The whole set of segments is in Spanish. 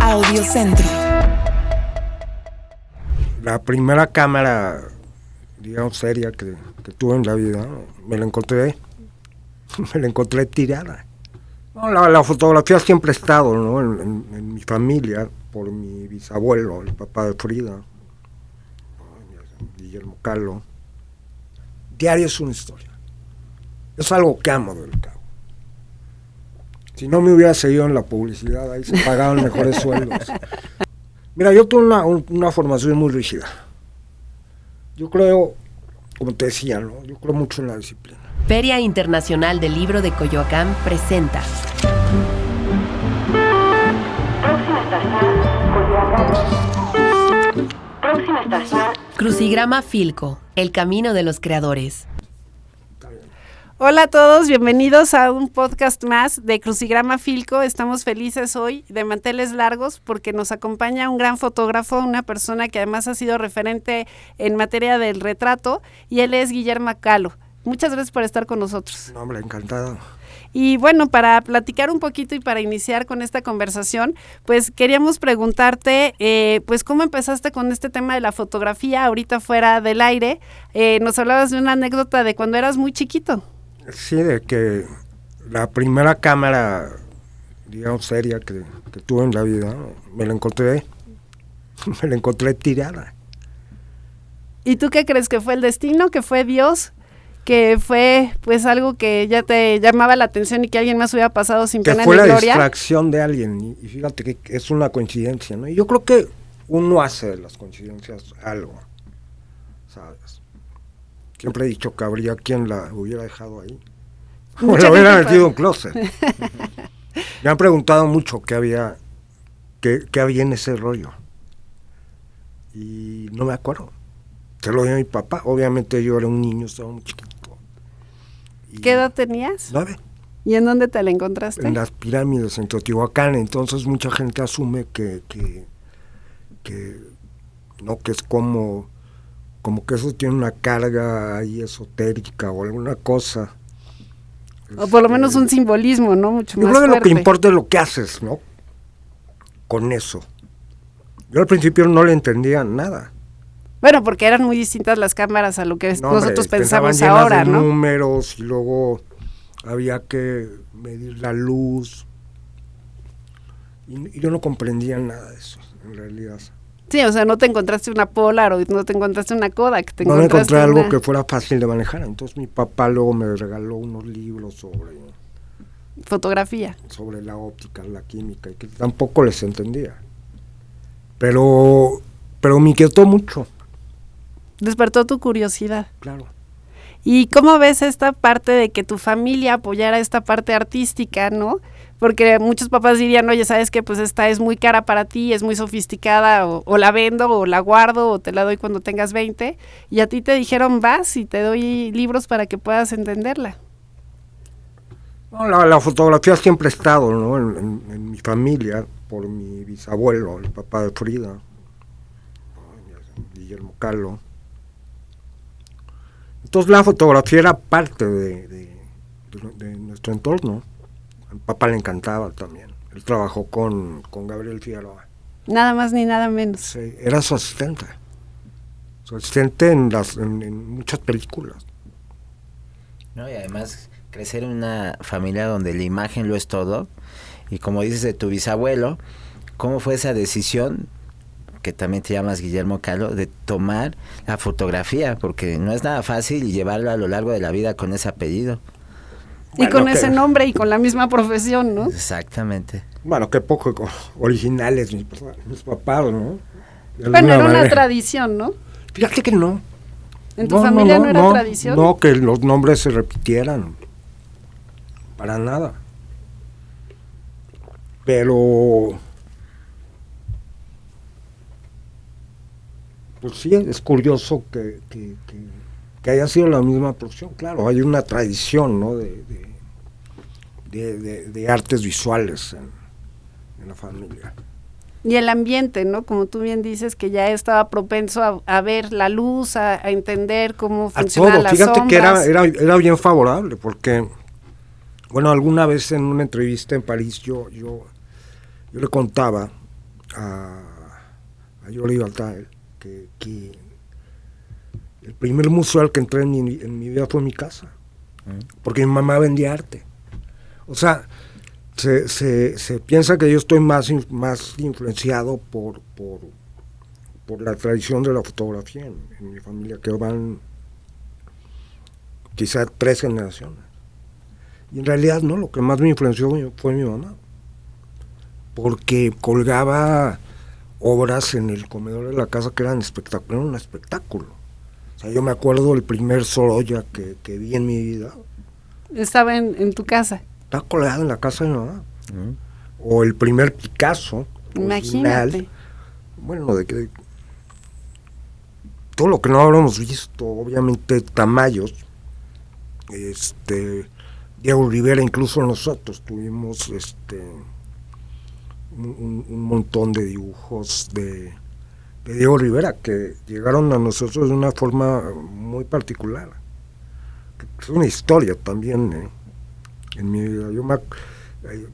Audiocentro. La primera cámara, digamos, seria que tuve en la vida, me la encontré tirada. No, la fotografía siempre ha estado, ¿no?, en mi familia, por mi bisabuelo, el papá de Frida, Guillermo Callo. Diario es una historia. Es algo que amo del Cabo. Si no me hubiera seguido en la publicidad, ahí se pagaban mejores sueldos. Mira, yo tuve una formación muy rígida. Yo creo, como te decía, ¿no?, yo creo mucho en la disciplina. Feria Internacional del Libro de Coyoacán presenta. Próxima estación. Crucigrama Filco, el camino de los creadores. Hola a todos, bienvenidos a un podcast más de Crucigrama Filco. Estamos felices hoy de manteles largos porque nos acompaña un gran fotógrafo, una persona que además ha sido referente en materia del retrato, y él es Guillermo Callo. Muchas gracias por estar con nosotros. No, hombre, encantado. Y bueno, para platicar un poquito y para iniciar con esta conversación, pues queríamos preguntarte, pues cómo empezaste con este tema de la fotografía ahorita fuera del aire. Nos hablabas de una anécdota de cuando eras muy chiquito. Sí, de que la primera cámara, digamos, seria que tuve en la vida, me la encontré tirada. ¿Y tú qué crees? ¿Que fue el destino? ¿Que fue Dios? ¿Que fue pues algo que ya te llamaba la atención y que alguien más hubiera pasado sin pena ni gloria? Que fue la distracción de alguien, y fíjate que es una coincidencia, ¿no? Y yo creo que uno hace de las coincidencias algo, ¿sabes? Siempre he dicho que habría quien la hubiera dejado ahí. O la hubiera metido en un closet. Me han preguntado mucho qué había en ese rollo. Y no me acuerdo. Se lo dio a mi papá. Obviamente yo era un niño, estaba muy chiquito. ¿Qué edad tenías? 9. ¿Y en dónde te la encontraste? En las pirámides, en Teotihuacán. Entonces mucha gente asume que es como que eso tiene una carga ahí esotérica o alguna cosa. O por lo menos un simbolismo, ¿no? Mucho más fuerte. Yo creo que lo que importa es lo que haces, ¿no?, con eso. Yo al principio no le entendía nada. Bueno, porque eran muy distintas las cámaras a lo que nosotros pensamos ahora, de ¿no? Números, y luego había que medir la luz. Y yo no comprendía nada de eso, en realidad. Sí, o sea, no te encontraste una Polaroid, no te encontraste una Kodak, no me encontré algo que fuera fácil de manejar. Entonces mi papá luego me regaló unos libros sobre fotografía, sobre la óptica, la química, y que tampoco les entendía. Pero me inquietó mucho. Despertó tu curiosidad. Claro. ¿Y cómo ves esta parte de que tu familia apoyara esta parte artística, no? Porque muchos papás dirían, oye, ¿sabes qué? Pues esta es muy cara para ti, es muy sofisticada, o la vendo, o la guardo, o te la doy cuando tengas 20. Y a ti te dijeron, vas y te doy libros para que puedas entenderla. No, la fotografía siempre ha estado, ¿no?, en mi familia, por mi bisabuelo, el papá de Frida, Guillermo Callo. Entonces la fotografía era parte de nuestro entorno. Al papá le encantaba también. Él trabajó con Gabriel Figueroa. Nada más ni nada menos. Sí, era su asistente. Su asistente en muchas películas. No, y además crecer en una familia donde la imagen lo es todo. Y como dices de tu bisabuelo, ¿cómo fue esa decisión, que también te llamas Guillermo Callo, de tomar la fotografía? Porque no es nada fácil y llevarlo a lo largo de la vida con ese apellido. Y con ese nombre y con la misma profesión, ¿no? Exactamente. Bueno, qué poco originales mis papás, ¿no? Bueno, era una tradición, ¿no? Fíjate que no. ¿En tu familia no era tradición? No, que los nombres se repitieran. Para nada. Pero pues sí, es curioso que haya sido la misma profesión. Claro, hay una tradición, ¿no?, de artes visuales en la familia. Y el ambiente, ¿no? Como tú bien dices, que ya estaba propenso a ver la luz, a entender cómo funcionan las sombras. Fíjate que era bien favorable, porque, bueno, alguna vez en una entrevista en París yo le contaba a Jordi Baltar, que el primer museo al que entré en mi vida fue mi casa, porque mi mamá vendía arte. O sea, se piensa que yo estoy más influenciado por la tradición de la fotografía en mi familia, que van quizá 3 generaciones. Y en realidad no, lo que más me influenció fue mi mamá, porque colgaba obras en el comedor de la casa que eran un espectáculo. O sea, yo me acuerdo del primer Sorolla que vi en mi vida. Estaba en tu casa. Estaba colgado en la casa de mi mamá. O el primer Picasso. Imagínate. Original. Bueno, de que todo lo que no habremos visto, obviamente Tamayos, Diego Rivera, incluso nosotros tuvimos un montón de dibujos de Diego Rivera que llegaron a nosotros de una forma muy particular. Es una historia también en mi vida.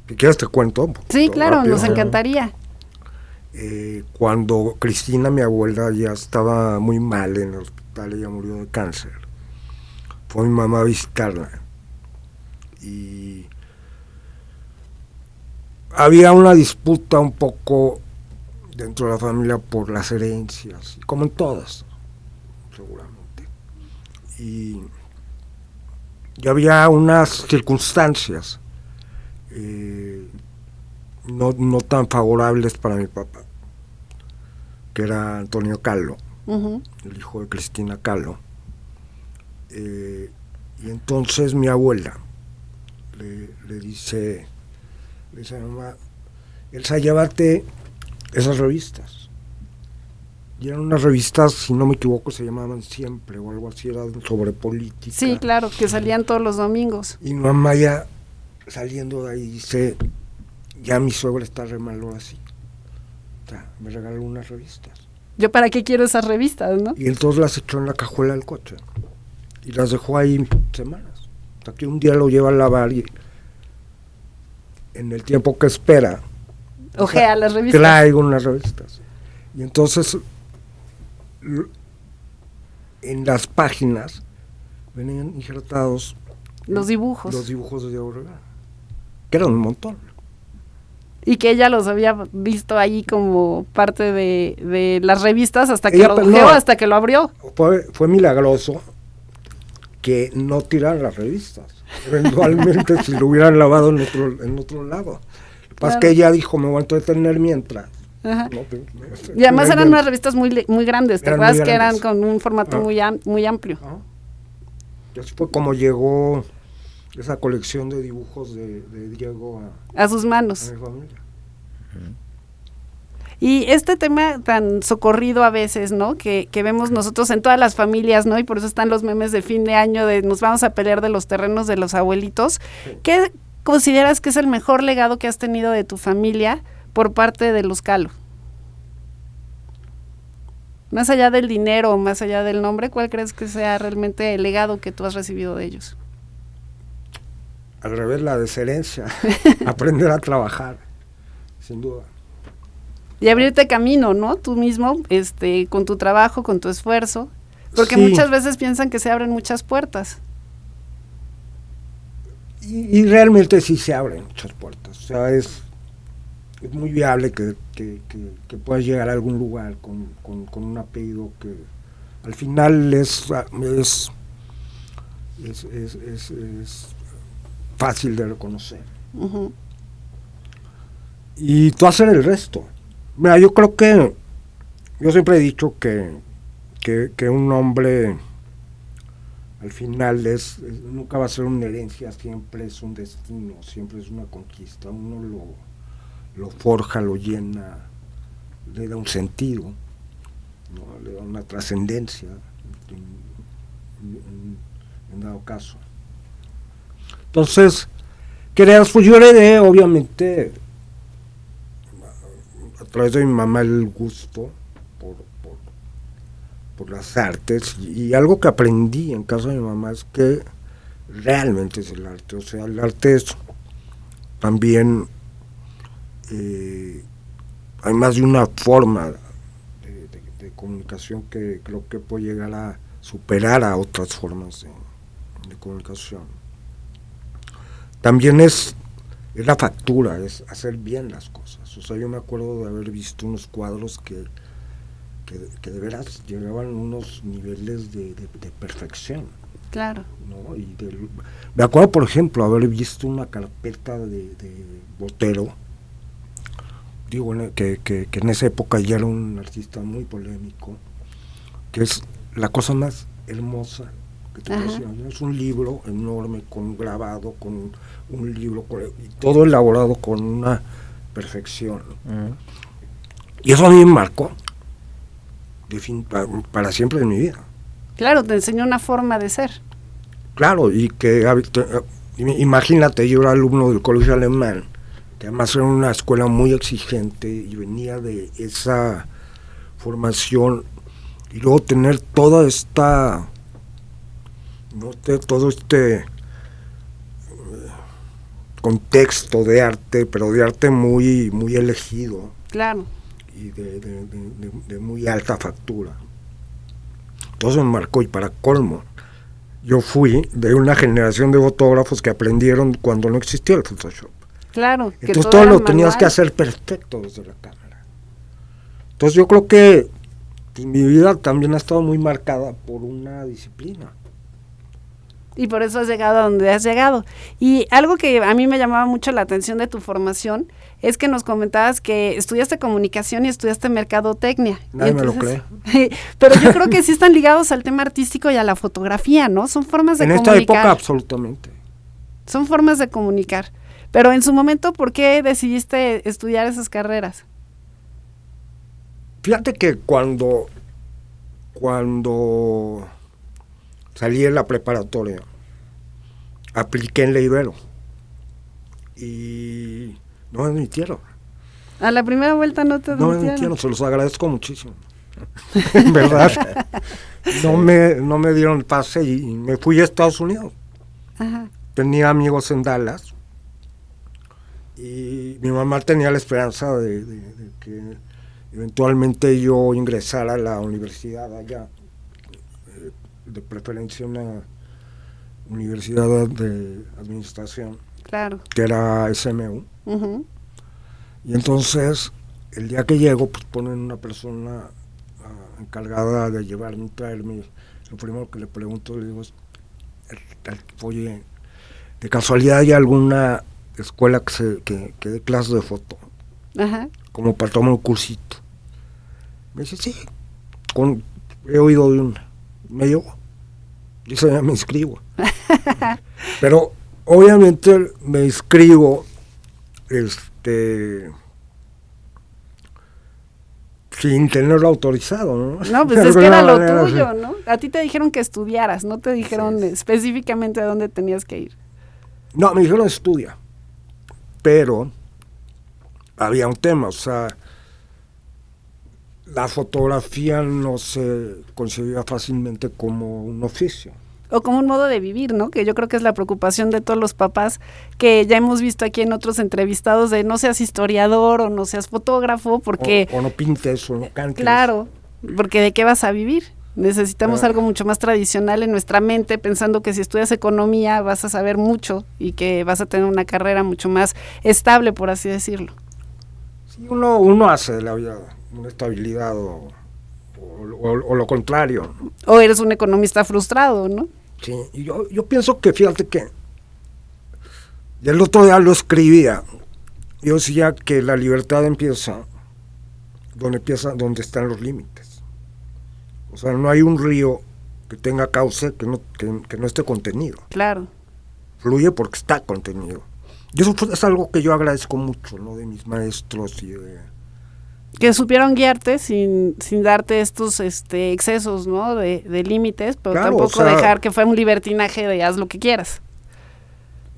Si quieres te cuento. Sí, claro, rápido. nos encantaría. Cuando Cristina, mi abuela, ya estaba muy mal en el hospital, ella murió de cáncer, fue mi mamá a visitarla y había una disputa un poco dentro de la familia por las herencias, como en todas, seguramente, y había unas circunstancias no tan favorables para mi papá, que era Antonio Callo, el hijo de Cristina Callo. Y entonces mi abuela le dice a mi mamá: Elsa, llévate esas revistas. Y eran unas revistas, si no me equivoco, se llamaban Siempre o algo así, eran sobre política. Sí, claro, que salían todos los domingos. Y mi mamá ya saliendo de ahí dice: ya mi suegra está re mal ahora sí. O sea, me regaló unas revistas. ¿Yo para qué quiero esas revistas, no? Y entonces las echó en la cajuela del coche y las dejó ahí semanas, hasta que un día lo lleva a lavar y en el tiempo que espera Ojea las revistas. traigo unas revistas. Y entonces en las páginas venían injertados los dibujos de Diego Rivera, que eran un montón. Y que ella los había visto ahí como parte de las revistas hasta que lo ojeó, hasta que lo abrió. Fue milagroso que no tiraran las revistas. Eventualmente si lo hubieran lavado en otro lado. Lo que pasa es que ella dijo: me voy a entretener mientras. Ajá. Y además eran unas revistas muy grandes, ¿te acuerdas? Que eran con un formato muy amplio. Y así fue como llegó esa colección de dibujos de Diego a sus manos. A mi familia. Y este tema tan socorrido a veces, ¿no? Que vemos nosotros en todas las familias, ¿no? Y por eso están los memes de fin de año de nos vamos a pelear de los terrenos de los abuelitos. Sí. ¿Qué consideras que es el mejor legado que has tenido de tu familia por parte de los Callo? Más allá del dinero, más allá del nombre, ¿cuál crees que sea realmente el legado que tú has recibido de ellos? Al revés, la desherencia, aprender a trabajar, sin duda. Y abrirte camino, ¿no? Tú mismo, con tu trabajo, con tu esfuerzo, porque sí. Muchas veces piensan que se abren muchas puertas. Y realmente sí se abren muchas puertas, o sea, es muy viable que puedas llegar a algún lugar con un apellido que al final es fácil de reconocer. Uh-huh. Y tú hacer el resto. Mira, yo creo que yo siempre he dicho que un hombre al final nunca va a ser una herencia, siempre es un destino, siempre es una conquista. Uno lo forja, lo llena, le da un sentido, ¿no? Le da una trascendencia en dado caso. Entonces, pues yo heredé, obviamente, a través de mi mamá, el gusto por las artes, y algo que aprendí en casa de mi mamá es que realmente es el arte. O sea, el arte es también hay más de una forma de comunicación que creo que puede llegar a superar a otras formas de comunicación. También es la factura, es hacer bien las cosas. O sea, yo me acuerdo de haber visto unos cuadros que de veras llegaban a unos niveles de perfección. Claro. ¿No? Me acuerdo, por ejemplo, haber visto una carpeta de Botero, digo, que en esa época ya era un artista muy polémico, que es la cosa más hermosa que te puedo decir. Es un libro enorme, con grabado, con un libro, y todo elaborado con una perfección. Y eso a mí me marcó para siempre de mi vida. Claro, te enseñó una forma de ser. Claro, y que imagínate, yo era alumno del colegio alemán, que además era una escuela muy exigente y venía de esa formación, y luego tener toda esta, todo este contexto de arte, pero de arte muy, muy elegido. Claro. Y de muy alta factura. Entonces me marcó, y para colmo, yo fui de una generación de fotógrafos que aprendieron cuando no existía el Photoshop. Claro. Entonces todo lo tenías que hacer perfecto desde la cámara. Entonces yo creo que mi vida también ha estado muy marcada por una disciplina. Y por eso has llegado a donde has llegado. Y algo que a mí me llamaba mucho la atención de tu formación es que nos comentabas que estudiaste comunicación y estudiaste mercadotecnia. Nadie me lo cree. Pero yo creo que sí están ligados al tema artístico y a la fotografía, ¿no? Son formas de comunicar. En esta época, absolutamente. Son formas de comunicar. Pero en su momento, ¿por qué decidiste estudiar esas carreras? Fíjate que cuando salí de la preparatoria, apliqué en la Ibero y no me admitieron. A la primera vuelta no te admitieron. No me admitieron, se los agradezco muchísimo. En verdad, no me dieron el pase y me fui a Estados Unidos. Ajá. Tenía amigos en Dallas y mi mamá tenía la esperanza de que eventualmente yo ingresara a la universidad allá, de preferencia una universidad de administración, claro, que era SMU. Uh-huh. Y entonces el día que llego, pues ponen una persona encargada de llevarme y traerme. Lo primero que le pregunto, le digo, oye, ¿de casualidad hay alguna escuela que dé clases de foto? Ajá. Como para tomar un cursito. Me dice, sí, he oído de una. Me llevó. Dice, ya me inscribo. Pero obviamente me inscribo sin tenerlo autorizado, ¿no? No, pues es que era lo tuyo, ¿no? A ti te dijeron que estudiaras, no te dijeron específicamente a dónde tenías que ir. No, me dijeron estudia, pero había un tema, o sea, la fotografía no se concebía fácilmente como un oficio. O como un modo de vivir, ¿no? Que yo creo que es la preocupación de todos los papás, que ya hemos visto aquí en otros entrevistados, de no seas historiador o no seas fotógrafo, porque... O no pintes o no cantes. Claro, porque ¿de qué vas a vivir? Necesitamos algo mucho más tradicional en nuestra mente, pensando que si estudias economía vas a saber mucho y que vas a tener una carrera mucho más estable, por así decirlo. Sí, uno hace de la vida una estabilidad o lo contrario. O eres un economista frustrado, ¿no? Sí, y yo pienso que, fíjate que el otro día lo escribía, yo decía que la libertad empieza donde están los límites. O sea, no hay un río que tenga cauce que no esté contenido. Claro. Fluye porque está contenido. Y eso es algo que yo agradezco mucho, ¿no? De mis maestros y que supieron guiarte sin darte estos excesos, ¿no? De límites, pero claro, tampoco, o sea, dejar que fuera un libertinaje de haz lo que quieras.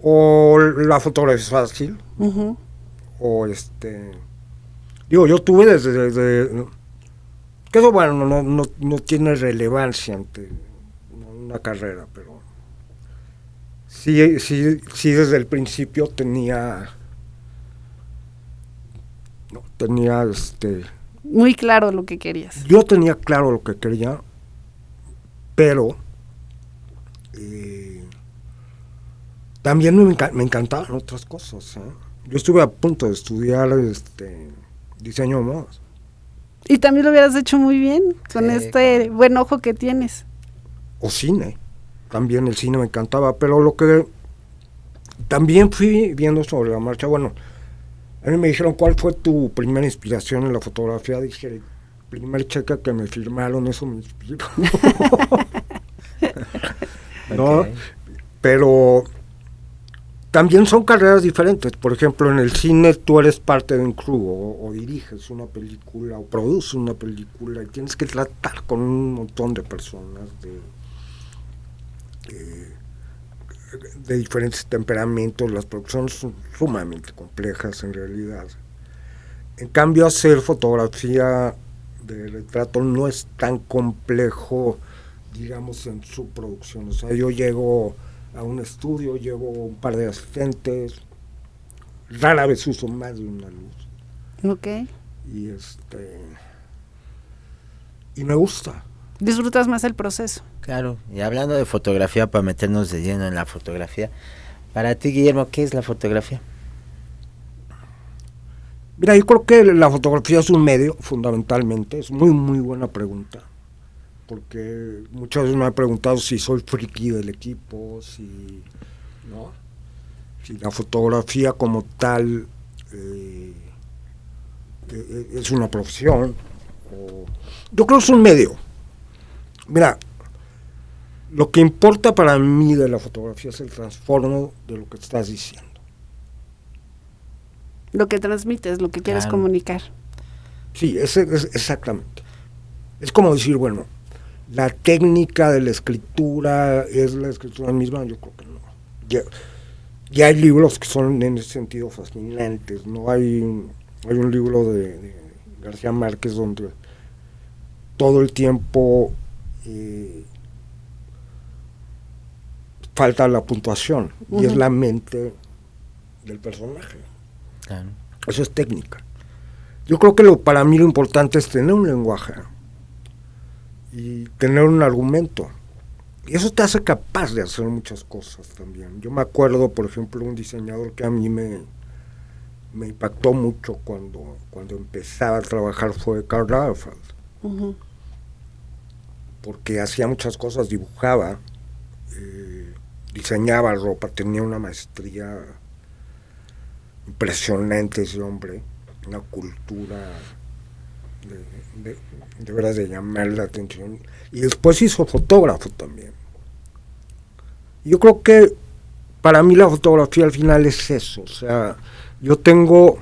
O la fotografía es fácil. Uh-huh. O digo, yo tuve desde que eso, bueno, no tiene relevancia ante una carrera, pero sí desde el principio tenía No, tenía muy claro lo que querías. Yo tenía claro lo que quería, pero también me encantaban otras cosas, ¿eh? Yo estuve a punto de estudiar diseño de modas. Y también lo hubieras hecho muy bien, con buen ojo que tienes. O cine, también el cine me encantaba, pero lo que también fui viendo sobre la marcha, bueno, a mí me dijeron, ¿cuál fue tu primera inspiración en la fotografía? Dije, el primer cheque que me firmaron, eso me inspiró. ¿No? Okay. Pero también son carreras diferentes. Por ejemplo, en el cine tú eres parte de un crew, o diriges una película, o produces una película, y tienes que tratar con un montón de personas de diferentes temperamentos. Las producciones son sumamente complejas en realidad. En cambio, hacer fotografía de retrato no es tan complejo, digamos, en su producción. O sea, yo llego a un estudio, llevo un par de asistentes, rara vez uso más de una luz. Ok. Y me gusta. Disfrutas más el proceso. Claro, y hablando de fotografía, para meternos de lleno en la fotografía, para ti, Guillermo, ¿qué es la fotografía? Mira, yo creo que la fotografía es un medio, fundamentalmente. Es muy, muy buena pregunta, porque muchas veces me han preguntado si soy friki del equipo, si la fotografía como tal es una profesión. Yo creo que es un medio. Mira, lo que importa para mí de la fotografía es el trasfondo de lo que estás diciendo. Lo que transmites, lo que quieres comunicar. Sí, es exactamente. Es como decir, bueno, la técnica de la escritura es la escritura misma. Yo creo que no. Ya hay libros que son en ese sentido fascinantes, ¿no? Hay un libro de García Márquez donde todo el tiempo falta la puntuación, y es la mente del personaje. Claro. Eso es técnica. Yo creo que para mí lo importante es tener un lenguaje y tener un argumento, y eso te hace capaz de hacer muchas cosas también. Yo me acuerdo, por ejemplo, un diseñador que a mí me impactó mucho cuando empezaba a trabajar, fue Karl Lagerfeld. Porque hacía muchas cosas, dibujaba, diseñaba ropa, tenía una maestría impresionante ese hombre, una cultura de veras de llamar la atención, y después hizo fotógrafo también. Yo creo que para mí la fotografía al final es eso. O sea, yo tengo,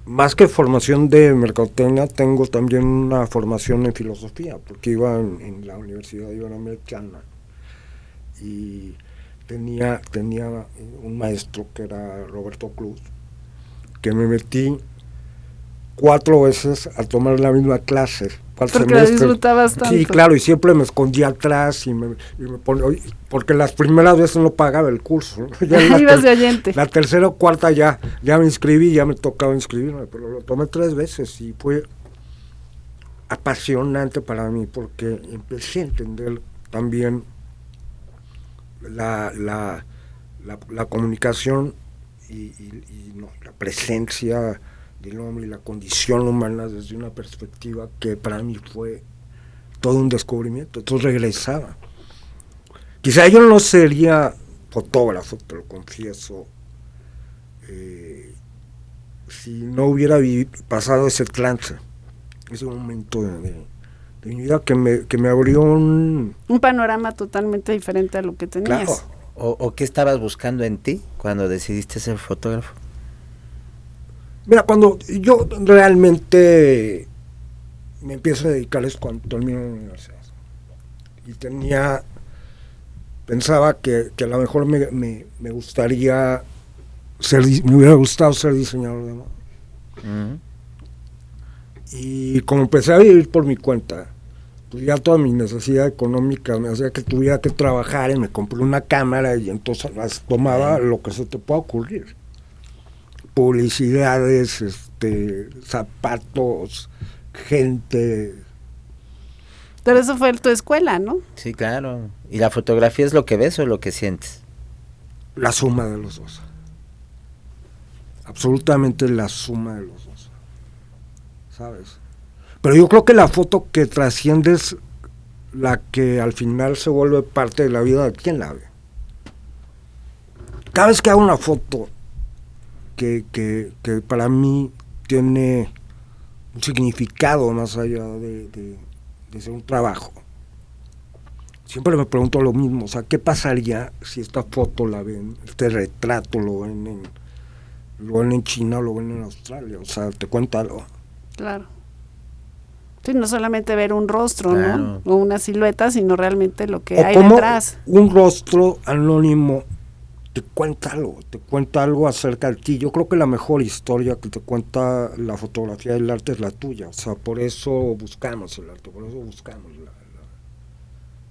más que formación de mercadotecnia, tengo también una formación en filosofía, porque iba en la Universidad Iberoamericana y tenía un maestro que era Roberto Cruz, que me metí 4 veces a tomar la misma clase. Porque la disfrutabas tanto. Sí, claro, y siempre me escondía atrás y me ponía, porque las primeras veces no pagaba el curso, ¿no? Ya ibas de oyente. La tercera o cuarta ya me inscribí, ya me tocaba inscribirme, pero lo tomé 3 veces y fue apasionante para mí, porque empecé a entender también la comunicación y la presencia del hombre y la condición humana desde una perspectiva que para mí fue todo un descubrimiento. Entonces regresaba. Quizá yo no sería fotógrafo, te lo confieso, si no hubiera pasado ese trance, ese momento de mi vida que me abrió un panorama totalmente diferente a lo que tenías. Claro. ¿O qué estabas buscando en ti cuando decidiste ser fotógrafo? Mira, cuando yo realmente me empiezo a dedicar es cuando termino la universidad. Y pensaba que a lo mejor me gustaría me hubiera gustado ser diseñador de moda. Y como empecé a vivir por mi cuenta, pues ya toda mi necesidad económica me hacía que tuviera que trabajar, y me compré una cámara y entonces tomaba lo que se te pueda ocurrir. publicidades, zapatos, gente. Pero eso fue tu escuela, ¿no? Sí, claro. ¿Y la fotografía es lo que ves o lo que sientes? La suma de los dos. Absolutamente la suma de los dos. ¿Sabes? Pero yo creo que la foto que trasciende es la que al final se vuelve parte de la vida de quien la ve. Cada vez que hago una foto que para mí tiene un significado más allá de ser un trabajo, siempre me pregunto lo mismo, o sea, ¿qué pasaría si esta foto la ven, este retrato lo ven en China o lo ven en Australia? O sea, te cuenta algo. Claro. Sí, no solamente ver un rostro, Claro. ¿no? O una silueta, sino realmente lo que O hay cómo detrás. un rostro anónimo te cuenta algo acerca de ti. Yo creo que la mejor historia que te cuenta la fotografía del arte es la tuya. O sea, por eso buscamos el arte, por eso buscamos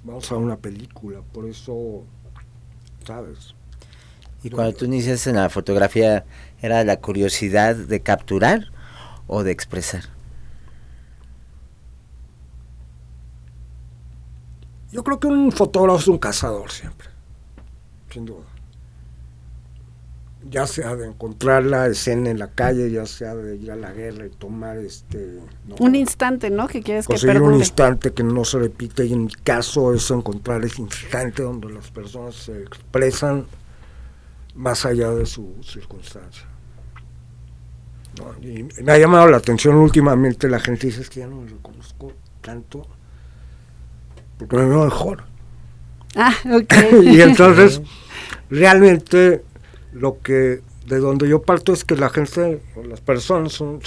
vamos a ver una película, por eso, ¿sabes? Y cuando tú inicias en la fotografía, ¿era la curiosidad de capturar o de expresar? Yo creo que un fotógrafo es un cazador siempre, sin duda. Ya sea de encontrar la escena en la calle, ya sea de ir a la guerra y tomar ¿no? Un instante, ¿no? Que quieres que conseguir perdure. un instante que no se repite, y en mi caso es encontrar ese instante donde las personas se expresan más allá de su circunstancia, ¿no? Y me ha llamado la atención últimamente, la gente dice, es que ya no me reconozco tanto porque me veo mejor. Ah, ok. Y entonces realmente de donde yo parto es que la gente, o las personas son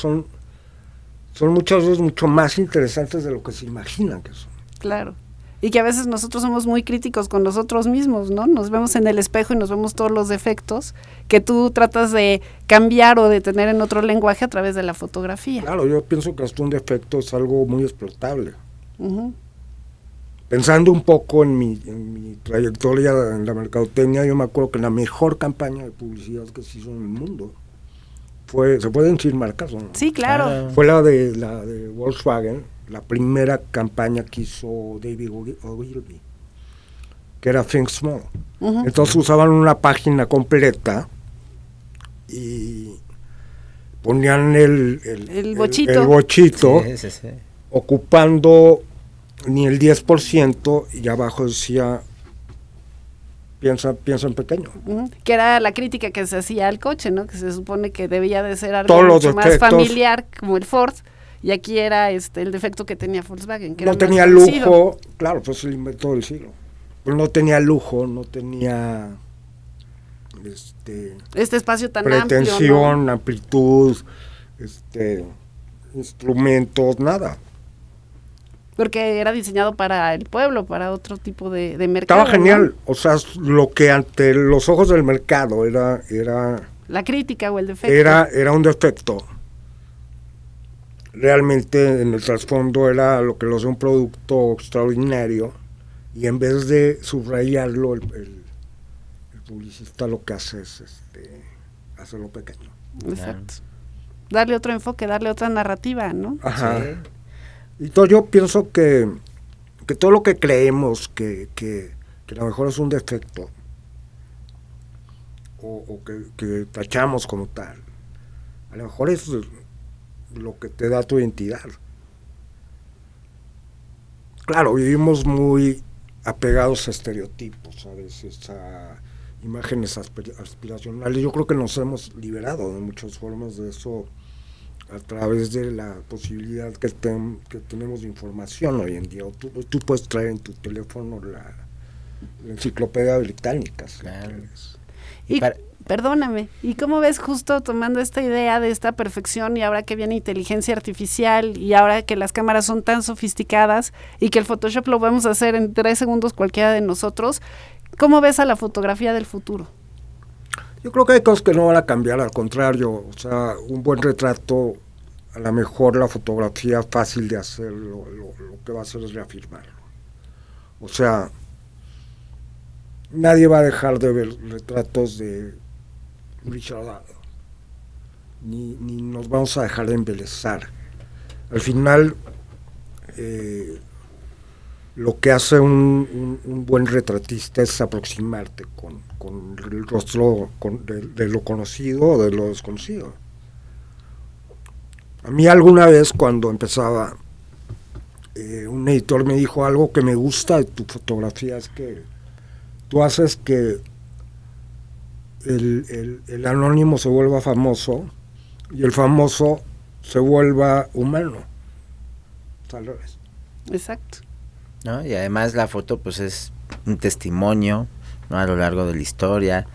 muchas veces mucho más interesantes de lo que se imaginan que son. Claro. Y que a veces nosotros somos muy críticos con nosotros mismos, ¿no? Nos vemos en el espejo y nos vemos todos los defectos que tú tratas de cambiar o de tener en otro lenguaje a través de la fotografía. Claro, yo pienso que hasta un defecto es algo muy explotable. Uh-huh. Pensando un poco en mi trayectoria en la mercadotecnia, yo me acuerdo que la mejor campaña de publicidad que se hizo en el mundo se pueden decir marcas, ¿no? Sí, claro. Fue la de Volkswagen, la primera campaña que hizo David Ogilvy, que era Think Small. Uh-huh. Entonces usaban una página completa y ponían el bochito, el bochito Sí. ocupando ni el 10%, y abajo decía piensa en pequeño. uh-huh, que era la crítica que se hacía al coche, ¿no? Que se supone que debía de ser algo Todos los mucho más defectos. familiar como el Ford, y aquí era el defecto que tenía Volkswagen, que No era tenía más conocido. lujo, claro, pues el invento del siglo. Pero no tenía lujo, no tenía Este espacio tan pretensión, amplio, ¿no? amplitud, instrumentos, nada. Porque era diseñado para el pueblo, para otro tipo de mercado. Estaba genial, ¿no? o sea, lo que ante los ojos del mercado era La crítica o el defecto. era un defecto. Realmente en el trasfondo era lo que lo hace un producto extraordinario, y en vez de subrayarlo, el publicista lo que hace es hacerlo pequeño. Exacto. Darle otro enfoque, darle otra narrativa, ¿no? Ajá. Sí. Y todo, yo pienso que todo lo que creemos que a lo mejor es un defecto, o que tachamos como tal, a lo mejor es lo que te da tu identidad. Claro, vivimos muy apegados a estereotipos, a veces a imágenes aspiracionales. Yo creo que nos hemos liberado de muchas formas de eso a través de la posibilidad que tenemos de información hoy en día. Tú puedes traer en tu teléfono la enciclopedia británica. Claro. Y perdóname, ¿y cómo ves, justo tomando esta idea de esta perfección, y ahora que viene inteligencia artificial, y ahora que las cámaras son tan sofisticadas y que el Photoshop lo vamos a hacer en 3 segundos cualquiera de nosotros, ¿cómo ves a la fotografía del futuro? Yo creo que hay cosas que no van a cambiar, al contrario, o sea, un buen retrato, a lo mejor la fotografía fácil de hacer, lo que va a hacer es reafirmarlo. O sea, nadie va a dejar de ver retratos de Richard Avedon, ni nos vamos a dejar de embelezar. Al final, lo que hace un buen retratista es aproximarte con el rostro de lo conocido o de lo desconocido. A mí alguna vez cuando empezaba, un editor me dijo: algo que me gusta de tu fotografía es que tú haces que el anónimo se vuelva famoso y el famoso se vuelva humano. Tal vez. Exacto. ¿No? Y además la foto pues es un testimonio, ¿no? A lo largo de la historia,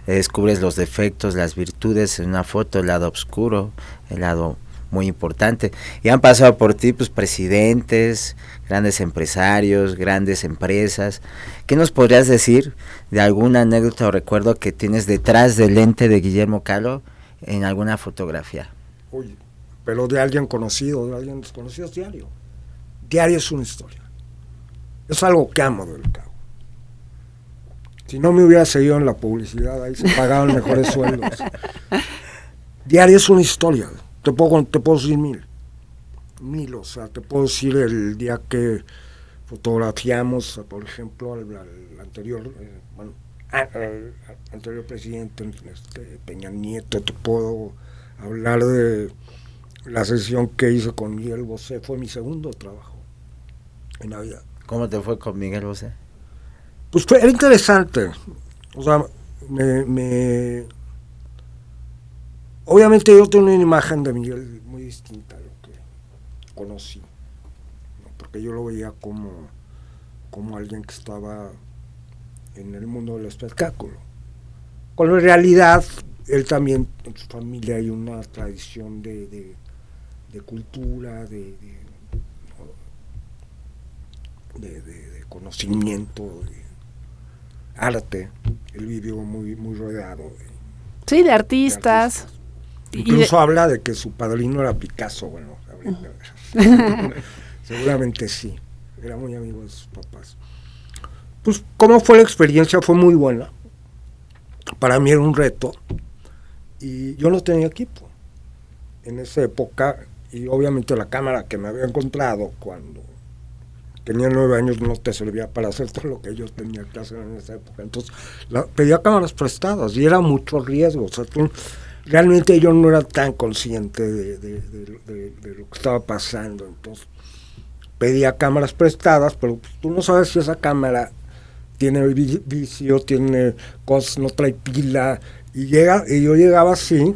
descubres los defectos, las virtudes en una foto, el lado oscuro, el lado muy importante. Y han pasado por ti pues presidentes, grandes empresarios, grandes empresas. ¿Qué nos podrías decir de alguna anécdota o recuerdo que tienes detrás del lente de Guillermo Kahlo en alguna fotografía? Uy, pero de alguien conocido, de alguien desconocido, es diario. Diario es una historia. Es algo que amo del Cabo. Si no me hubiera seguido en la publicidad, ahí se pagaban mejores sueldos. Diario es una historia. Te puedo decir mil, o sea, te puedo decir el día que fotografiamos, por ejemplo, al anterior, al anterior presidente, Peña Nieto. Te puedo hablar de la sesión que hice con Miguel Bosé. Fue mi segundo trabajo en Navidad. ¿Cómo te fue con Miguel Bosé? Pues era interesante. O sea, obviamente yo tengo una imagen de Miguel muy distinta a lo que conocí, ¿no? Porque yo lo veía como alguien que estaba en el mundo del espectáculo. Con la realidad, él también, en su familia hay una tradición de cultura, de conocimiento, de arte. Él vivió muy rodeado de artistas. Incluso habla de que su padrino era Picasso. Bueno, seguramente sí, era muy amigo de sus papás. Pues, ¿cómo fue la experiencia? Fue muy buena. Para mí era un reto y yo no tenía equipo en esa época, y obviamente la cámara que me había encontrado cuando tenía 9 años no te servía para hacer todo lo que yo tenía que hacer en esa época. Entonces pedía cámaras prestadas y era mucho riesgo. O sea, realmente yo no era tan consciente de lo que estaba pasando. Entonces pedía cámaras prestadas, pero tú no sabes si esa cámara tiene vicio, tiene cosas, no trae pila, y yo llegaba así,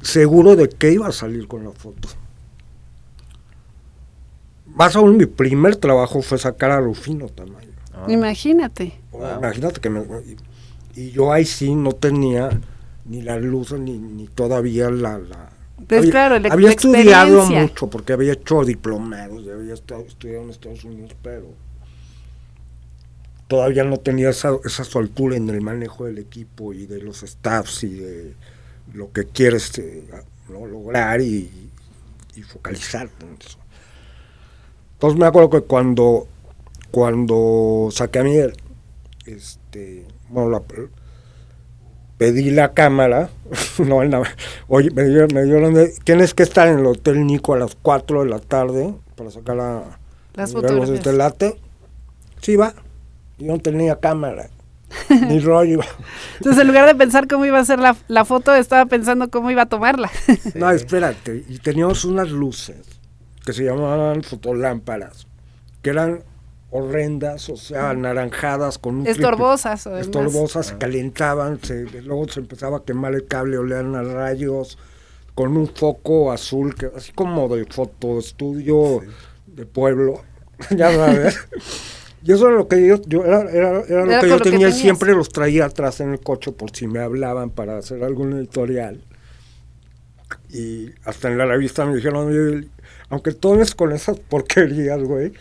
seguro de que iba a salir con la foto. Más aún, mi primer trabajo fue sacar a Rufino Tamayo. Imagínate. Imagínate que y yo ahí sí no tenía ni la luz ni todavía Pues había estudiado mucho porque había hecho diplomados, había estudiado en Estados Unidos, pero todavía no tenía esa soltura en el manejo del equipo y de los staffs y de lo que quieres ¿no? lograr y focalizarte en eso. Entonces me acuerdo que cuando saqué a Miguel, pedí la cámara, oye, me dijeron, tienes que estar en el Hotel Nico a las 4 de la tarde para sacar las fotografías. ¿Te late? Sí, va. Yo no tenía cámara, ni rollo. Entonces, en lugar de pensar cómo iba a ser la foto, estaba pensando cómo iba a tomarla. Sí. No, espérate, y teníamos unas luces que se llamaban fotolámparas, que eran horrendas, o sea, anaranjadas, con un estorbosas, calentaban, luego se empezaba a quemar el cable, olían a rayos, con un foco azul, que así como de fotoestudio de pueblo, ya sabes. Y eso era lo que yo era lo que yo tenía, y siempre los traía atrás en el coche por si me hablaban para hacer algún editorial. Y hasta en la revista me dijeron, aunque tomes con esas porquerías, güey,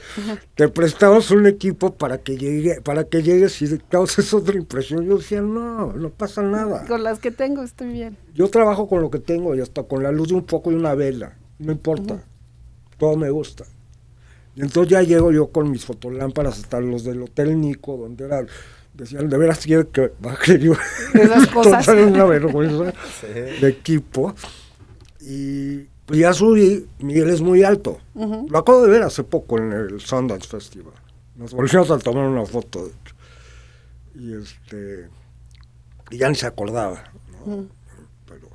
te prestamos un equipo para que llegues y causes otra impresión. Yo decía, no pasa nada. Con las que tengo estoy bien. Yo trabajo con lo que tengo y hasta con la luz de un foco y una vela, no importa, todo me gusta. Y entonces ya llego yo con mis fotolámparas hasta los del Hotel Nico, donde decían, de veras quiero que baje yo. Esas cosas. Una vergüenza de equipo. Y pues ya subí, Miguel es muy alto. Lo acabo de ver hace poco en el Sundance Festival. Nos volvimos a tomar una foto, de hecho. Y ya ni se acordaba, ¿no? Pero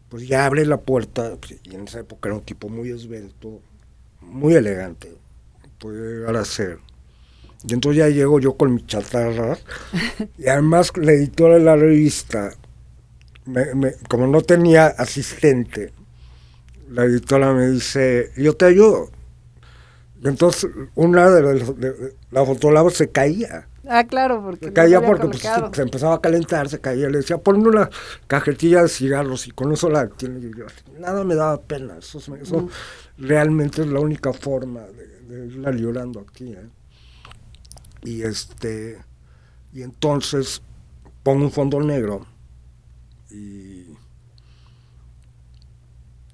pues ya abre la puerta, pues, y en esa época era un tipo muy esbelto, muy elegante, puede llegar a ser. Y entonces ya llego yo con mi chatarra, y además la editora de la revista, como no tenía asistente, la editora me dice, yo te ayudo. Y entonces una de la fotógrafa se caía. Ah, claro, porque Se caía no porque pues, se empezaba a calentar, se caía. Le decía, ponme una cajetilla de cigarros y con eso la tiene. Y yo, nada me daba pena. Eso realmente es la única forma de irla llorando aquí. Y entonces pongo un fondo negro y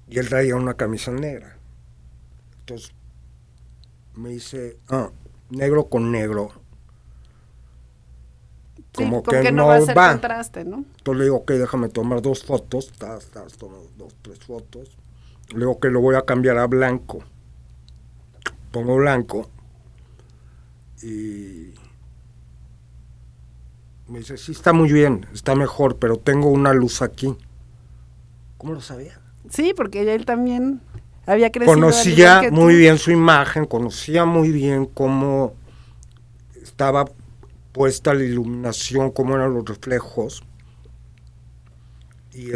él traía una camisa negra. Entonces me dice, negro con negro. Como que no va a ser contraste, ¿no? Entonces le digo, ok, déjame tomar 2 fotos, tomo 2, 3 fotos. Le digo que lo voy a cambiar a blanco. Pongo blanco y me dice, sí, está muy bien, está mejor, pero tengo una luz aquí. ¿Cómo lo sabía? Sí, porque él también había crecido. Conocía muy bien su imagen, conocía muy bien cómo estaba puesta la iluminación, cómo eran los reflejos. Y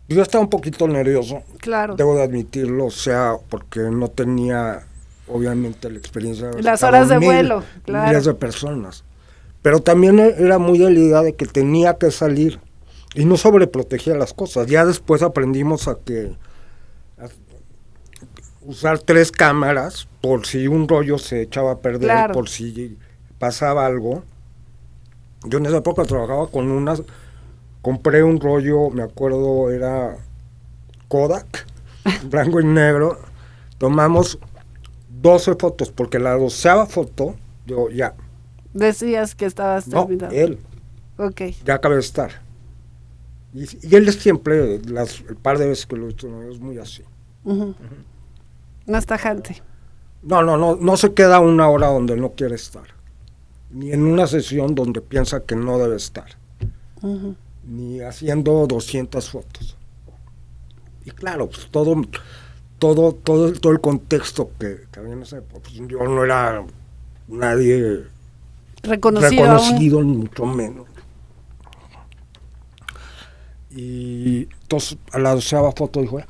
yo estaba un poquito nervioso, claro, debo de admitirlo, o sea, porque no tenía, obviamente, la experiencia de las horas de vuelo, claro, miles de personas. Pero también era muy de la idea de que tenía que salir y no sobreprotegía las cosas. Ya después aprendimos a usar 3 cámaras por si un rollo se echaba a perder, claro, por si pasaba algo. Yo en esa época trabajaba con unas, compré un rollo, me acuerdo, era Kodak, blanco y negro. Tomamos 12 fotos, porque la 12ª foto, yo ya. Decías que estabas terminado. No, él. Ok. Ya acabé de estar. Y él es siempre, el par de veces que lo he visto, no, es muy así. No es tajante. No se queda 1 hora donde no quiere estar. Ni en una sesión donde piensa que no debe estar. Ni haciendo 200 fotos. Y claro, pues todo el contexto que había en esa época, pues yo no era nadie reconocido ni mucho menos. Y entonces a la 12ª foto dijo,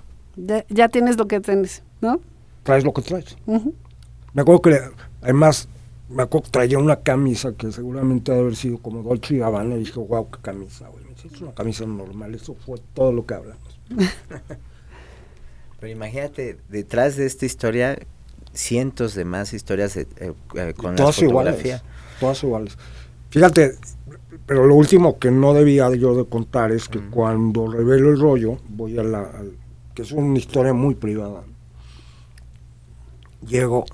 ya tienes lo que tienes, ¿no? Traes lo que traes. Me acuerdo que además traía una camisa que seguramente debe haber sido como Dolce & Gabbana, y dije, wow, qué camisa, güey. Es una camisa normal, eso fue todo lo que hablamos. Pero imagínate, detrás de esta historia, cientos de más historias con la fotografía. Todas iguales. Fíjate, pero lo último que no debía yo de contar es que cuando revelo el rollo, voy que es una historia muy privada, llego,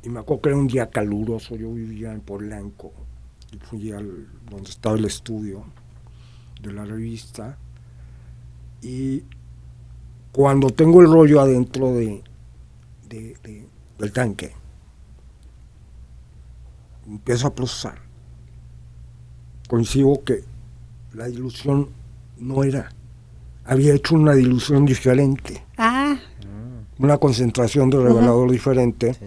y me acuerdo que era un día caluroso, yo vivía en Polanco, y fui donde estaba el estudio de la revista, y cuando tengo el rollo adentro del tanque, empiezo a procesar. Coincido que la dilución no era, había hecho una dilución diferente. Una concentración de revelador diferente. Sí.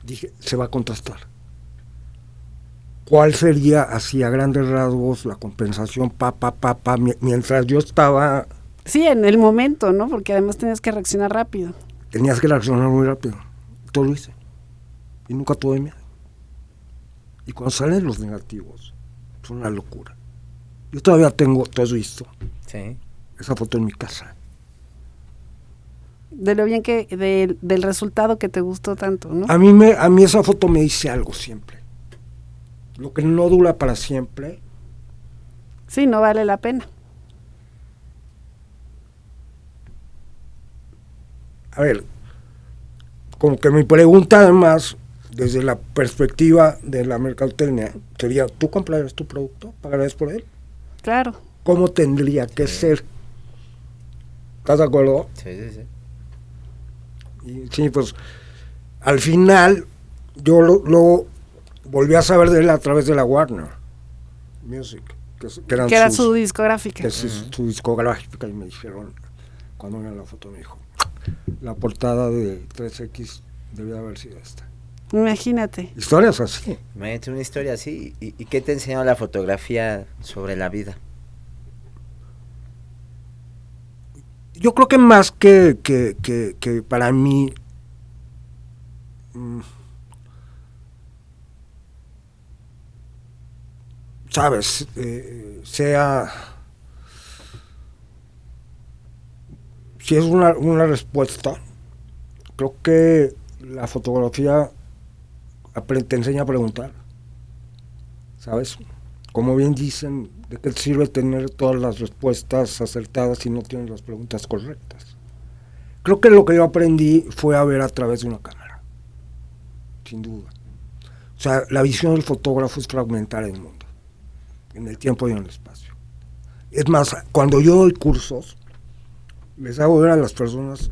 Dije, se va a contrastar. ¿Cuál sería, así a grandes rasgos, la compensación, mientras yo estaba... Sí, en el momento, ¿no? Porque además tenías que reaccionar rápido. Tenías que reaccionar muy rápido. Todo lo hice. Y nunca tuve miedo. Y cuando salen los negativos, es una locura. Yo todavía tengo, ¿tú has visto? Sí. Esa foto en mi casa. De lo bien del resultado que te gustó tanto, ¿no? A mí esa foto me dice algo siempre. Lo que no dura para siempre. Sí, no vale la pena. A ver, como que mi pregunta además desde la perspectiva de la mercadotecnia, sería, ¿tú comprarías tu producto? ¿Pagarías por él? Claro. ¿Cómo tendría que ser? ¿Estás de acuerdo? Sí, sí, sí. Y sí, pues al final yo lo volví a saber de él a través de la Warner Music, que era su discográfica. Que es su discográfica, y me dijeron, cuando me la foto, me dijo, la portada de 3X debía haber sido esta. Imagínate. Historias así. Imagínate una historia así. ¿Y qué te enseñó la fotografía sobre la vida? Yo creo que más que para mí, sabes, sea, si es una respuesta, creo que la fotografía te enseña a preguntar, ¿sabes? Como bien dicen, ¿de qué te sirve tener todas las respuestas acertadas si no tienes las preguntas correctas? Creo que lo que yo aprendí fue a ver a través de una cámara, sin duda. O sea, la visión del fotógrafo es fragmentar el mundo, en el tiempo y en el espacio. Es más, cuando yo doy cursos, les hago ver a las personas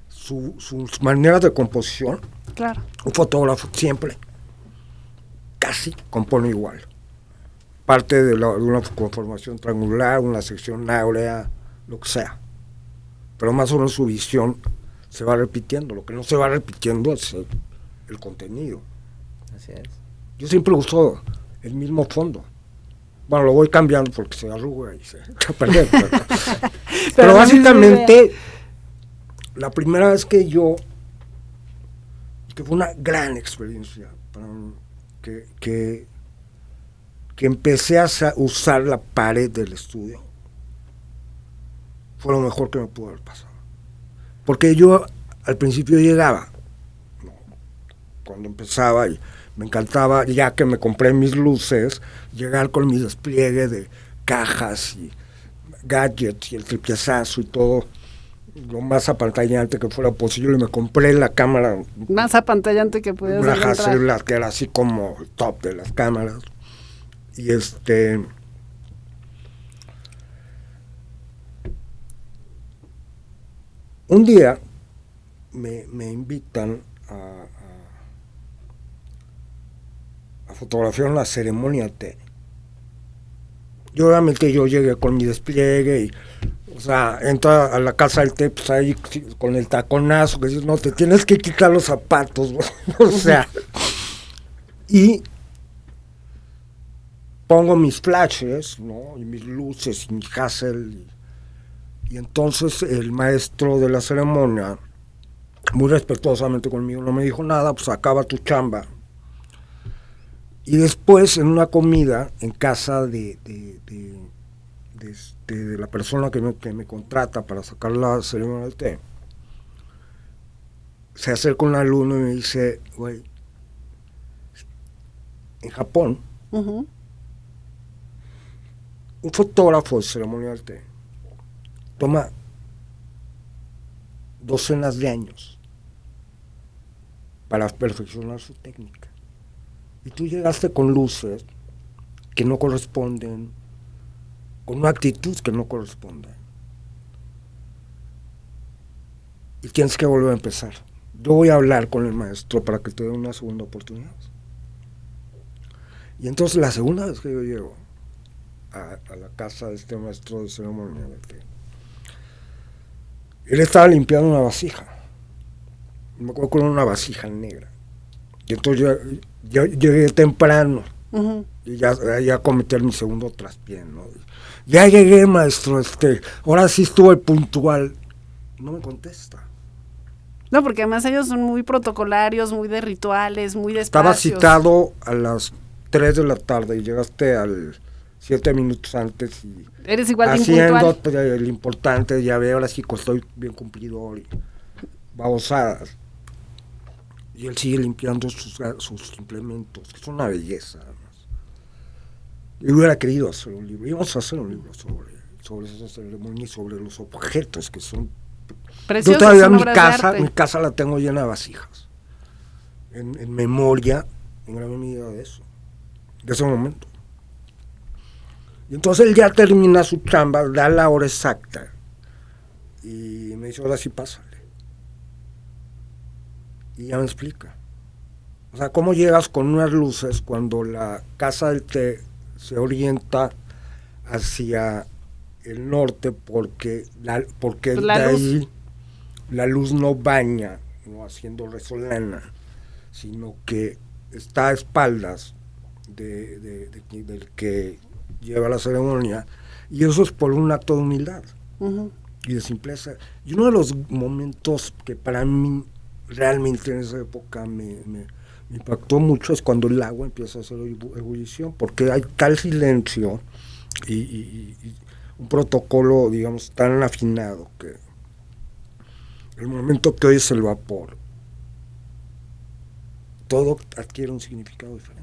sus maneras de composición. Claro. Un fotógrafo siempre, casi, compone igual. Parte de una conformación triangular, una sección áurea, lo que sea. Pero más o menos su visión se va repitiendo. Lo que no se va repitiendo es el contenido. Así es. Yo siempre uso el mismo fondo. Bueno, lo voy cambiando porque se arruga y se echa a perder. Pero básicamente, la primera vez que fue una gran experiencia para mí, que empecé a usar la pared del estudio, fue lo mejor que me pudo haber pasado. Porque yo al principio llegaba, cuando empezaba, y me encantaba, ya que me compré mis luces, llegar con mi despliegue de cajas y gadgets y el tripiezazo y todo lo más apantallante que fuera posible. Me compré la cámara más apantallante que pudieras una encontrar. Hasselblad, que era así como el top de las cámaras. Y un día me invitan a fotografiar una ceremonia té. Yo obviamente llegué con mi despliegue y, o sea, entra a la casa del té, pues ahí con el taconazo que dices, no, te tienes que quitar los zapatos, o sea, y pongo mis flashes, ¿no? Y mis luces y mi Hassel, y entonces el maestro de la ceremonia, muy respetuosamente conmigo, no me dijo nada, pues acaba tu chamba. Y después, en una comida en casa de la persona que me contrata para sacar la ceremonia del té, se acerca un alumno y me dice, güey, en Japón, un fotógrafo de ceremonia del té toma docenas de años para perfeccionar su técnica. Y tú llegaste con luces que no corresponden, con una actitud que no corresponde. Y tienes que volver a empezar. Yo voy a hablar con el maestro para que te dé una segunda oportunidad. Y entonces la segunda vez que yo llego a la casa de este maestro de ceremonia, él estaba limpiando una vasija. Me acuerdo que era una vasija negra. Y entonces yo llegué temprano y ya cometí mi segundo traspié, ¿no? Ya llegué, maestro, ahora sí estuve puntual. No me contesta. No, porque además ellos son muy protocolarios, muy de rituales, muy de Estaba espacios. citado a las 3 de la tarde y llegaste al 7 minutos antes y eres igual de haciendo impuntual. el importante, ya veo, ahora sí que estoy bien cumplidor y babosadas. Y él sigue limpiando sus implementos, que es una belleza, además. Yo hubiera querido hacer un libro, íbamos a hacer un libro sobre esa ceremonia y sobre los objetos que son... Preciosos, yo todavía son mi obras de arte. casa la tengo llena de vasijas. en memoria, en gran medida de eso, de ese momento. Y entonces él ya termina su chamba, da la hora exacta, y me dice, ahora sí pásale. Y ya me explica. O sea, ¿cómo llegas con unas luces cuando la casa del té se orienta hacia el norte porque Pues de ahí la luz no baña, no haciendo resolana, sino que está a espaldas del que lleva la ceremonia, y eso es por un acto de humildad y de simpleza. Y uno de los momentos que para mí realmente en esa época me impactó mucho es cuando el agua empieza a hacer ebullición, porque hay tal silencio y un protocolo, digamos, tan afinado que el momento que oyes el vapor, todo adquiere un significado diferente.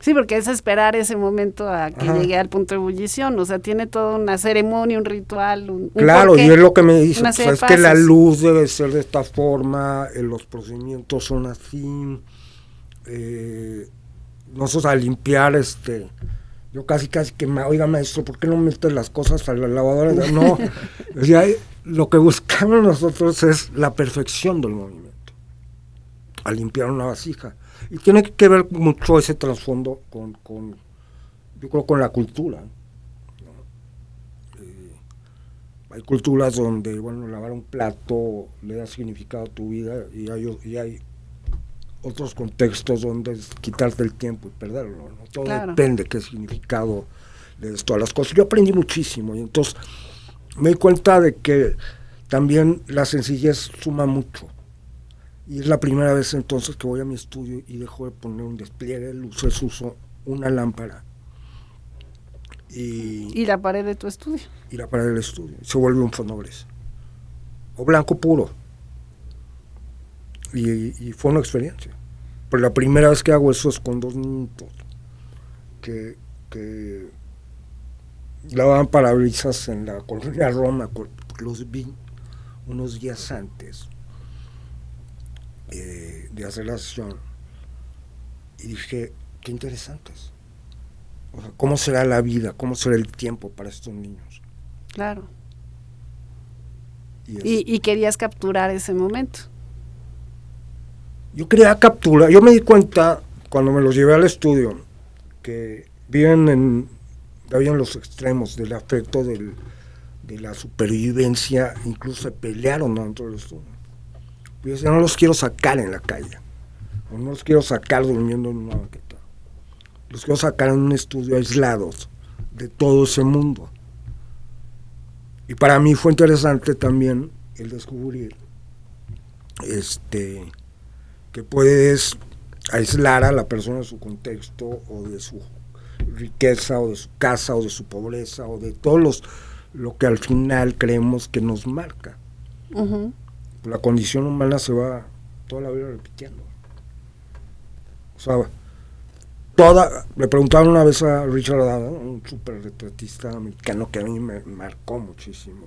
Sí, porque es esperar ese momento a que llegue al punto de ebullición, o sea, tiene toda una ceremonia, un ritual, un claro, porqué, y es lo que me dice, pues, es que la luz debe ser de esta forma, los procedimientos son así, nosotros a limpiar, yo casi que, oiga maestro, ¿por qué no metes las cosas a la lavadora? No, o sea, lo que buscamos nosotros es la perfección del movimiento, al limpiar una vasija. Y tiene que ver mucho ese trasfondo yo creo, con la cultura, ¿no? Hay culturas donde, bueno, lavar un plato le da significado a tu vida, y hay otros contextos donde es quitarte el tiempo y perderlo, ¿no? Todo depende de qué significado le des todas las cosas. Yo aprendí muchísimo, y entonces me di cuenta de que también la sencillez suma mucho. Y es la primera vez entonces que voy a mi estudio y dejo de poner un despliegue de luces, uso una lámpara. Y la pared de tu estudio. Y la pared del estudio. Se vuelve un fondo gris. O blanco puro. Y fue una experiencia. Pero la primera vez que hago eso es con 2 niñitos que lavaban parabrisas en la colonia Roma, los vi unos días antes de hacer la sesión, y dije, qué interesantes. O sea, ¿cómo será la vida? ¿Cómo será el tiempo para estos niños? Claro. Y querías capturar ese momento. Yo quería capturar, yo me di cuenta cuando me los llevé al estudio que viven habían los extremos del afecto, de la supervivencia, incluso se pelearon dentro del estudio. Yo decía, no los quiero sacar en la calle, o no los quiero sacar durmiendo en una banqueta, los quiero sacar en un estudio aislados de todo ese mundo. Y para mí fue interesante también el descubrir que puedes aislar a la persona de su contexto, o de su riqueza, o de su casa, o de su pobreza, o de todos lo que al final creemos que nos marca. La condición humana se va toda la vida repitiendo. O sea, me preguntaron una vez a Richard Adams, un súper retratista americano que a mí me marcó muchísimo,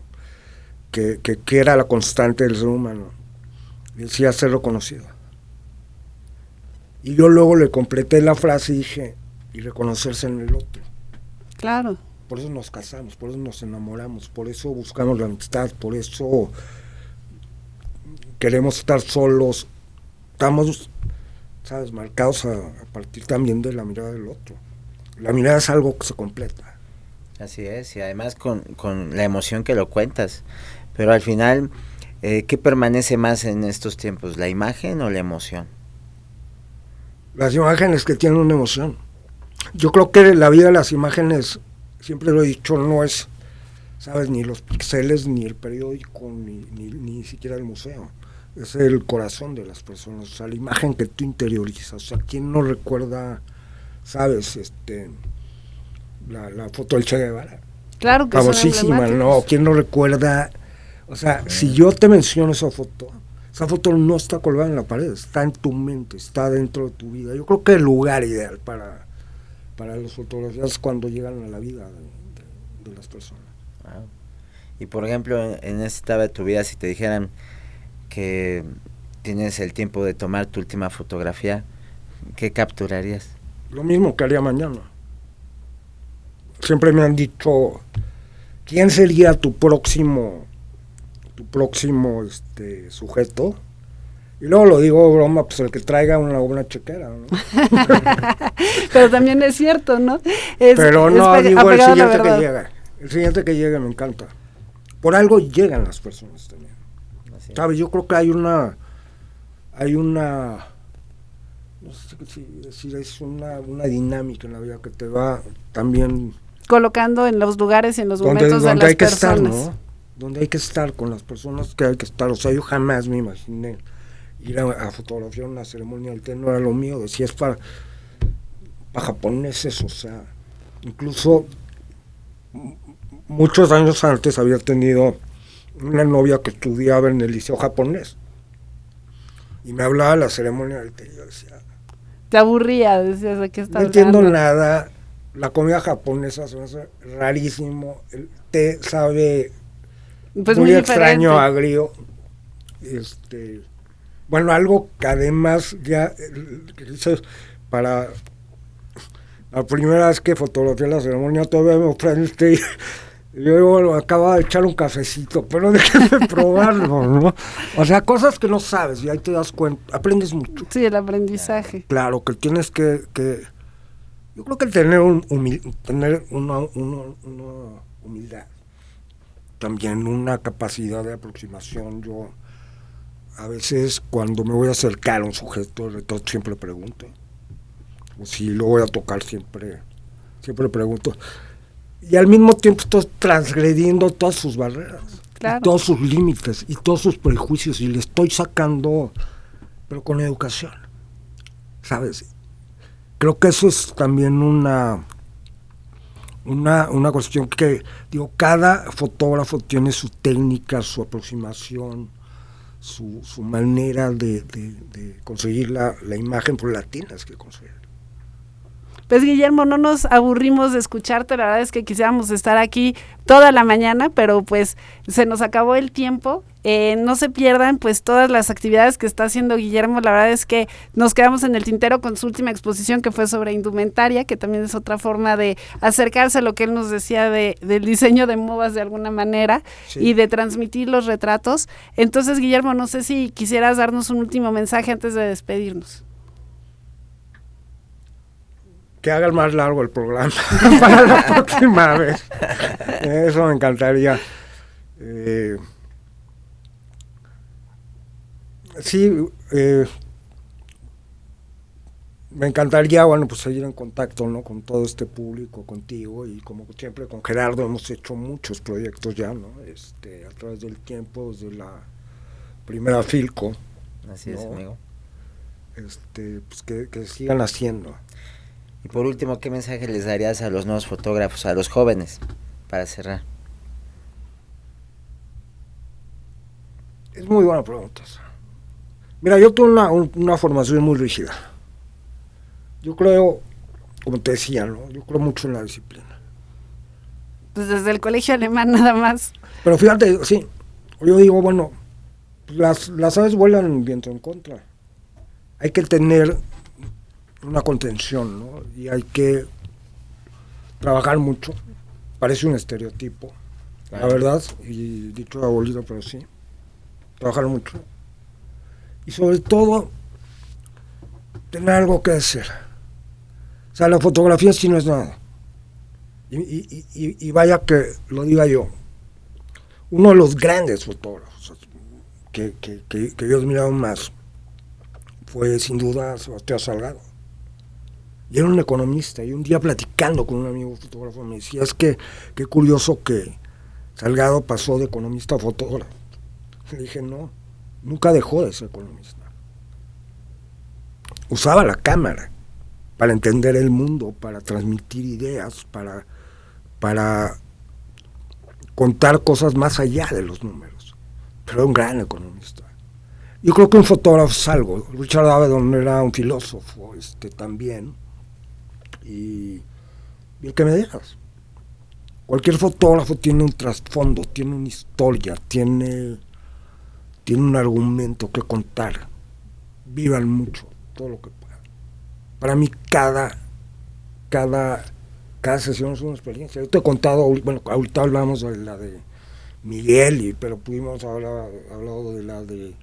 que era la constante del ser humano. Y decía ser reconocido. Y yo luego le completé la frase y dije, y reconocerse en el otro. Claro. Por eso nos casamos, por eso nos enamoramos, por eso buscamos la amistad, por eso queremos estar solos. Estamos, ¿sabes?, marcados a partir también de la mirada del otro. La mirada es algo que se completa. Así es, y además con la emoción que lo cuentas. Pero al final, ¿qué permanece más en estos tiempos, la imagen o la emoción? Las imágenes que tienen una emoción. Yo creo que la vida de las imágenes, siempre lo he dicho, no es, ¿sabes?, ni los píxeles, ni el periódico, ni siquiera el museo. Es el corazón de las personas, o sea, la imagen que tú interiorizas. O sea, ¿quién no recuerda, sabes, la foto del Che Guevara? Claro que famosísima, ¿no? ¿Quién no recuerda? O sea, si yo te menciono esa foto no está colgada en la pared, está en tu mente, está dentro de tu vida. Yo creo que el lugar ideal para las fotografías es cuando llegan a la vida de las personas. Wow. Y por ejemplo, en esta etapa de tu vida, si te dijeran que tienes el tiempo de tomar tu última fotografía, ¿qué capturarías? Lo mismo que haría mañana. Siempre me han dicho, ¿quién sería tu próximo sujeto? Y luego lo digo broma, pues el que traiga una buena chequera, ¿no? Pero también es cierto, ¿no? Pero no, digo el siguiente que llega. El siguiente que llega me encanta. Por algo llegan las personas también. ¿Sabes? Yo creo que hay una no sé si decir, es una dinámica en la vida que te va también colocando en los lugares y en los momentos de las hay que personas. Estar, ¿no? Donde hay que estar con las personas que hay que estar. O sea, yo jamás me imaginé ir a fotografiar una ceremonia del té, no era lo mío. Decía, es para japoneses, o sea, incluso muchos años antes había tenido una novia que estudiaba en el liceo japonés y me hablaba de la ceremonia del té. Yo decía, te aburría, decías, ¿de qué estás no entiendo nada, la comida japonesa se me hace rarísimo, el té sabe pues muy extraño, agrio, bueno, algo que además ya para la primera vez que fotografié la ceremonia todavía me ofrecen té. Yo acababa de echar un cafecito, pero déjame probarlo, ¿no? O sea, cosas que no sabes y ahí te das cuenta, aprendes mucho. Sí, el aprendizaje. Claro, que tienes que yo creo que tener tener una humildad, también una capacidad de aproximación. Yo a veces cuando me voy a acercar a un sujeto, siempre pregunto, o si lo voy a tocar siempre pregunto. Y al mismo tiempo estoy transgrediendo todas sus barreras, claro, y todos sus límites y todos sus prejuicios, y le estoy sacando, pero con educación, ¿sabes? Creo que eso es también una cuestión que, digo, cada fotógrafo tiene su técnica, su aproximación, su manera de conseguir la imagen, pero la tienes que conseguir. Pues Guillermo, no nos aburrimos de escucharte, la verdad es que quisiéramos estar aquí toda la mañana, pero pues se nos acabó el tiempo. No se pierdan pues todas las actividades que está haciendo Guillermo, la verdad es que nos quedamos en el tintero con su última exposición que fue sobre indumentaria, que también es otra forma de acercarse a lo que él nos decía del diseño de modas de alguna manera, sí, y de transmitir los retratos. Entonces, Guillermo, no sé si quisieras darnos un último mensaje antes de despedirnos. Que hagan más largo el programa para la próxima vez. Eso me encantaría. Me encantaría, bueno, pues seguir en contacto, ¿no? Con todo este público, contigo, y como siempre con Gerardo hemos hecho muchos proyectos ya, ¿no? A través del tiempo, desde la primera Filco. Así, ¿no? Es, amigo. Pues que sigan haciendo. Y por último, ¿qué mensaje les darías a los nuevos fotógrafos, a los jóvenes, para cerrar? Es muy buena pregunta. Mira, yo tuve una formación muy rígida. Yo creo, como te decía, ¿no? Yo creo mucho en la disciplina. Pues desde el colegio alemán nada más. Pero fíjate, sí, yo digo, bueno, las aves vuelan viento en contra. Hay que tener una contención, ¿no? Y hay que trabajar mucho. Parece un estereotipo, la verdad, y dicho abolido, pero sí. Trabajar mucho. Y sobre todo, tener algo que decir. O sea, la fotografía sí no es nada. Y vaya que lo diga yo. Uno de los grandes fotógrafos que yo admiraba más fue sin duda Sebastián Salgado. Y era un economista, y un día platicando con un amigo fotógrafo me decía, es que qué curioso que Salgado pasó de economista a fotógrafo. Le dije, no, nunca dejó de ser economista. Usaba la cámara para entender el mundo, para transmitir ideas, para contar cosas más allá de los números. Pero era un gran economista. Yo creo que un fotógrafo es algo. Richard Avedon era un filósofo también. Y el que me dejas. Cualquier fotógrafo tiene un trasfondo, tiene una historia, tiene un argumento que contar. vivan mucho, todo lo que puedan. Para mí cada sesión es una experiencia. Yo te he contado, bueno, ahorita hablamos de la de Miguel, pero pudimos haber hablado de la de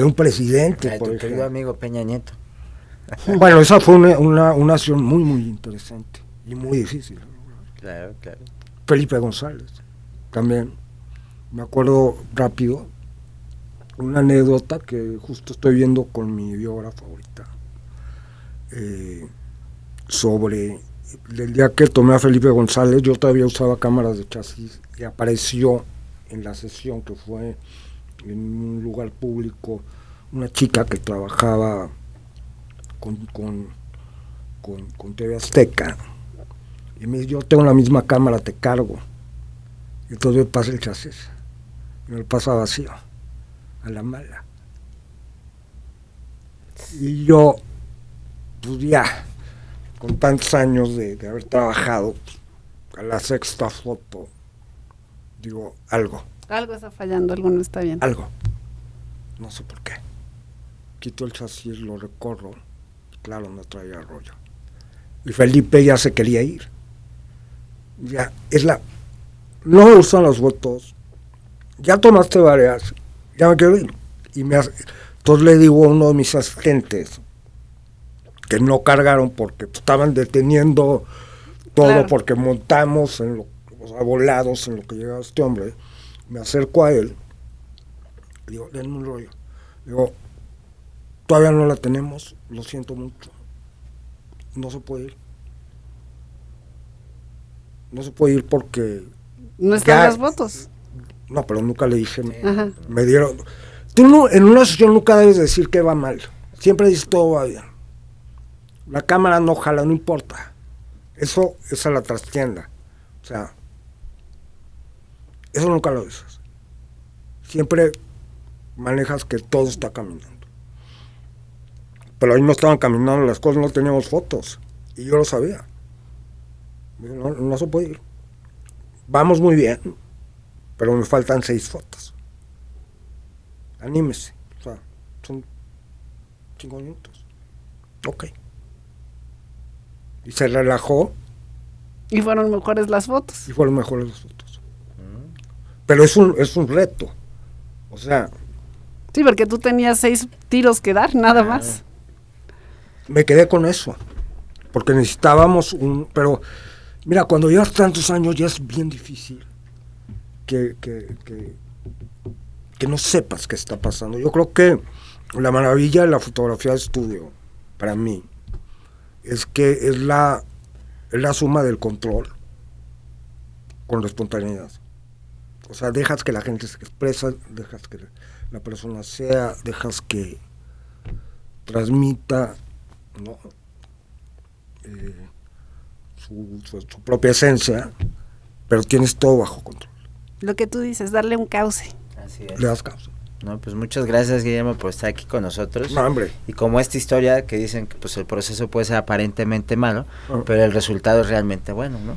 un presidente, Ay, por tu ejemplo. querido amigo Peña Nieto. Bueno, esa fue una acción muy, muy interesante y muy difícil. Claro. Felipe González, también. Me acuerdo rápido, una anécdota que justo estoy viendo con mi biógrafo ahorita, sobre el día que tomé a Felipe González. Yo todavía usaba cámaras de chasis y apareció en la sesión, que fue en un lugar público, una chica que trabajaba con TV Azteca, y me dice: yo tengo la misma cámara, te cargo. Y entonces me pasa el chasis, y me lo pasa vacío, a la mala. Y yo, pues ya, con tantos años de haber trabajado, a la sexta foto, digo, algo está fallando, algo no está bien. algo, no sé por qué. Quito el chasis, lo recorro, claro, no traía rollo. Y Felipe ya se quería ir. Ya, no me gustan las fotos, ya tomaste varias, ya me quiero ir. Entonces le digo a uno de mis asistentes, que no cargaron porque estaban deteniendo todo, claro, porque montamos volados en lo que llegaba este hombre. Me acerco a él, le digo: denme un rollo. Digo: todavía no la tenemos, lo siento mucho, no se puede ir. No se puede ir porque... no están las fotos. No, pero nunca le dije. Ajá. Me dieron... Tú en una sesión nunca debes decir que va mal. Siempre dices todo va bien. La cámara no jala, no importa. Esa la trastienda. O sea, eso nunca lo dices. Siempre manejas que todo está caminando. Pero ahí no estaban caminando las cosas, no teníamos fotos. Y yo lo sabía. No se puede ir. Vamos muy bien, pero me faltan 6 fotos. Anímese. O sea, son 5 minutos. Ok. Y se relajó. Y fueron mejores las fotos. Y fueron mejores las fotos. Pero es un reto. O sea... sí, porque tú tenías 6 tiros que dar, nada más. Me quedé con eso. Porque necesitábamos pero... mira, cuando llevas tantos años ya es bien difícil que no sepas qué está pasando. Yo creo que la maravilla de la fotografía de estudio, para mí, es que es la suma del control con la espontaneidad. O sea, dejas que la gente se expresa, dejas que la persona sea, dejas que transmita, ¿no? Su propia esencia, pero tienes todo bajo control. Lo que tú dices, darle un cauce. Así es. Le das causa. No, pues muchas gracias, Guillermo, por estar aquí con nosotros. No, hombre. Y como esta historia que dicen que pues el proceso puede ser aparentemente malo, pero el resultado es realmente bueno, ¿no?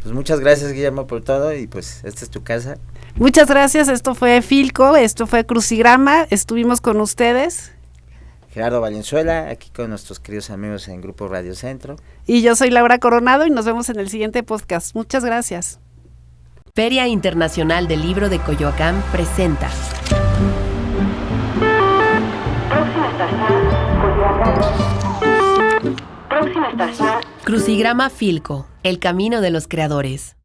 Pues muchas gracias, Guillermo, por todo, y pues esta es tu casa. Muchas gracias, esto fue Filco, esto fue Crucigrama, estuvimos con ustedes. Gerardo Valenzuela, aquí con nuestros queridos amigos en Grupo Radio Centro. Y yo soy Laura Coronado y nos vemos en el siguiente podcast. Muchas gracias. Feria Internacional del Libro de Coyoacán presenta. Próxima estación, Crucigrama Filco, el camino de los creadores.